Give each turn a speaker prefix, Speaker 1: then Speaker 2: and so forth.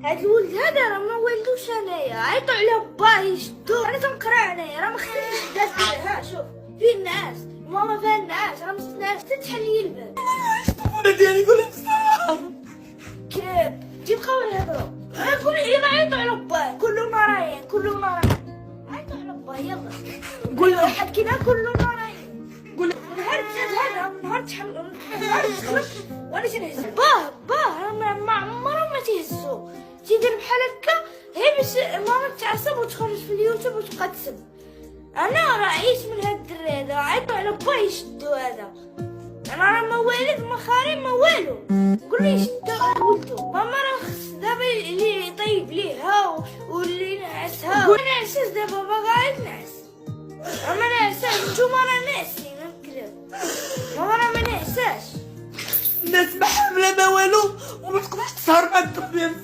Speaker 1: هاد الولد هذا راه ما ولدوش انايا، عيطوا على باه يشدو، انا تنقرا انايا راه ما خليتش الناس. ها شوف في الناس ماما فيها الناس راه مستناش تتحلي الباب.
Speaker 2: الطفولة ديالي قول لي بصح
Speaker 1: كذب تيبقاو يهضروا. قولي يلا عيطوا على باه كلنا رايين كلنا رايين. عيطوا على باه يلا
Speaker 2: قول له
Speaker 1: واحد كذا كلنا رايين.
Speaker 2: قول له
Speaker 1: نهار هذا نهار تخلق وانا تنهز باه ما عمرهم ما تيهزو، تيدير بحال هكا هي باش ماما تعصب وتخرج في اليوتيوب وتبقى تسب. انا راه عييت من هاد الدري هذا، عيطوا على باه يشدو هذا. انا راه ما والد ما خاري ما والو، قول لي يشدو ولدو. ماما راه خص دابا اللي يطيب ليها واللي ينعسها. انا نعساس دابا باغا ينعس. اما نعساش نتوما راه ناعسين نكذب. ماما راه ما نعساش.
Speaker 2: الناس ما حامله ما والو وما تقدرش تسهر مع الطفل.